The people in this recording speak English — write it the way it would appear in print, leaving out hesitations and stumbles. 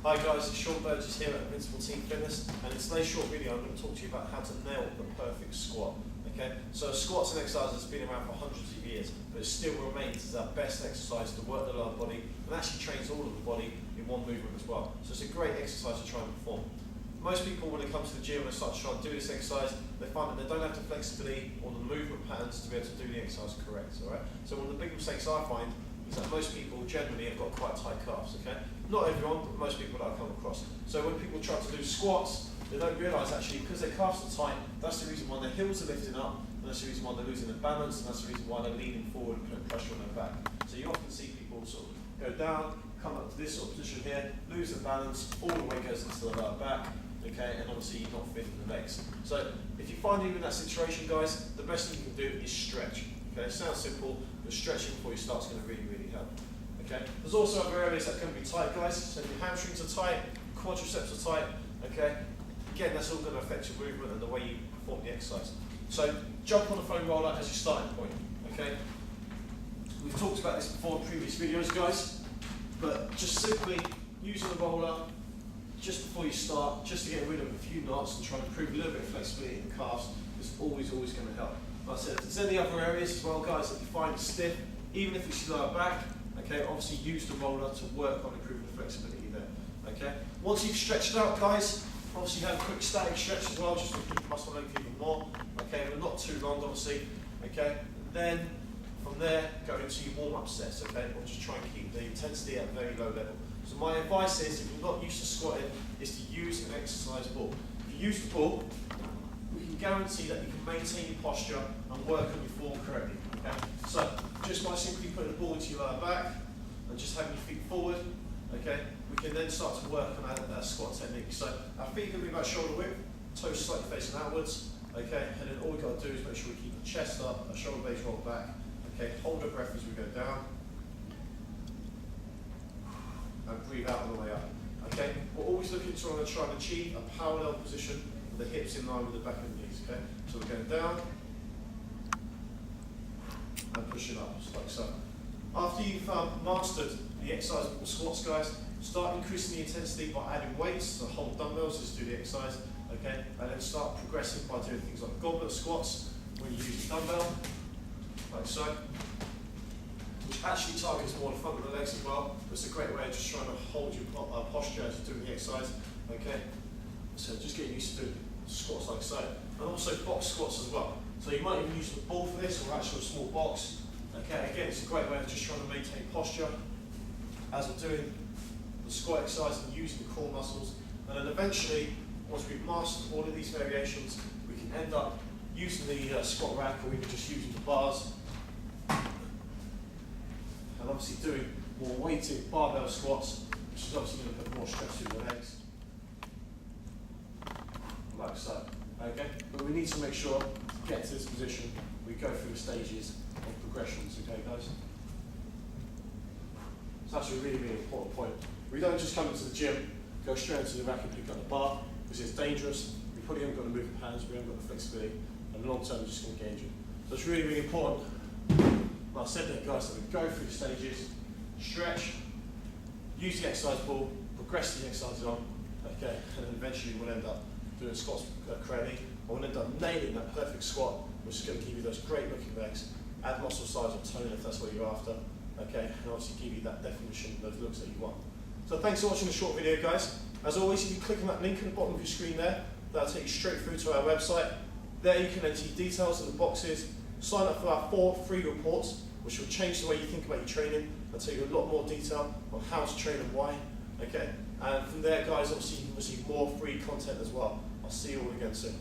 Hi guys, it's Sean Burgess here at Invincible Team Fitness, and in today's short video I'm going to talk to you about how to nail the perfect squat. Okay, so squats and exercise has been around for hundreds of years, but it still remains as our best exercise to work the lower body and actually trains all of the body in one movement as well. So it's a great exercise to try and perform. Most people, when they come to the gym and they start to try and do this exercise, they find that they don't have the flexibility or the movement patterns to be able to do the exercise correct. All right. So one of the big mistakes I find is that most people generally have got quite tight calves. Okay, not everyone, but most people that I come across. So when people try to do squats, they don't realise actually because their calves are tight. That's the reason why their heels are lifting up, and that's the reason why they're losing their balance, and that's the reason why they're leaning forward and putting pressure on their back. So you often see people sort of go down, come up to this sort of position here, lose their balance, all the weight goes into the lower back. Okay, and obviously you're not fit in the legs. So if you find you in that situation, guys, the best thing you can do is stretch. Okay, it sounds simple, but stretching before you start is going to really, really help. Okay, there's also other areas that can be tight, guys. So if your hamstrings are tight, quadriceps are tight. Okay, again, that's all going to affect your movement and the way you perform the exercise. So jump on the foam roller as your starting point. Okay, we've talked about this before in previous videos, guys, but just simply using the roller just before you start, just to get rid of a few knots and try and improve a little bit of flexibility in the calves is always going to help. Like I said, if there's any other areas as well, guys, that you find stiff, even if it's lower back, okay, obviously use the roller to work on improving the flexibility there. Okay. Once you've stretched out, guys, obviously have a quick static stretch as well, just to keep the muscle length even more. Okay, but not too long, obviously. Okay. And then from there, go into your warm-up sets. Okay, or just try and keep the intensity at a very low level. So my advice is, if you're not used to squatting, is to use an exercise ball. If you use the ball, we can guarantee that you can maintain your posture and work on your form correctly. Okay? So just by simply putting the ball into your lower back and just having your feet forward, okay, we can then start to work on our squat technique. So our feet are going to be about shoulder width, toes slightly facing outwards, okay, and then all we've got to do is make sure we keep the chest up, our shoulder blades rolled back, okay, hold our breath as we go down, and breathe out on the way up. Okay, we're always looking to try and achieve a parallel position with the hips in line with the back of the knees. Okay, so we're going down and pushing up, just like so. After you've mastered the exercise of the squats, guys, start increasing the intensity by adding weights. So hold dumbbells, just do the exercise. Okay, and then start progressing by doing things like goblet squats, where you use the dumbbell, like so. Which actually targets more the front of the legs as well. It's a great way of just trying to hold your posture as you're doing the exercise. Okay, so just get used to doing squats like so, and also box squats as well. So you might even use the ball for this, or actually a small box. Okay, again, it's a great way of just trying to maintain posture as we're doing the squat exercise and using the core muscles. And then eventually, once we've mastered all of these variations, we can end up using the squat rack, or even just using the bars. And obviously doing more weighted barbell squats, which is obviously going to put more stress through the legs, like so. Okay, but we need to make sure to get to this position, we go through the stages of progressions. Okay, guys. So that's a really, really important point. We don't just come into the gym, go straight into the rack and pick up the bar, because it's dangerous. We probably haven't got the moving patterns, we haven't got the flexibility, and long term, we're just going to engage it. So it's really, really important. Well, I said that, guys, that we go through the stages, stretch, use the exercise ball, progress the exercises on, okay, and then eventually we'll end up doing squats correctly, and we'll end up nailing that perfect squat, which is going to give you those great looking legs, add muscle size or tone if that's what you're after, okay, and obviously give you that definition, those looks that you want. So thanks for watching the short video, guys. As always, if you click on that link at the bottom of your screen there, that'll take you straight through to our website. There you can enter your details in the boxes, sign up for our 4 free reports, which will change the way you think about your training and tell you a lot more detail on how to train and why. Okay, and from there, guys, obviously you can receive more free content as well. I'll see you all again soon.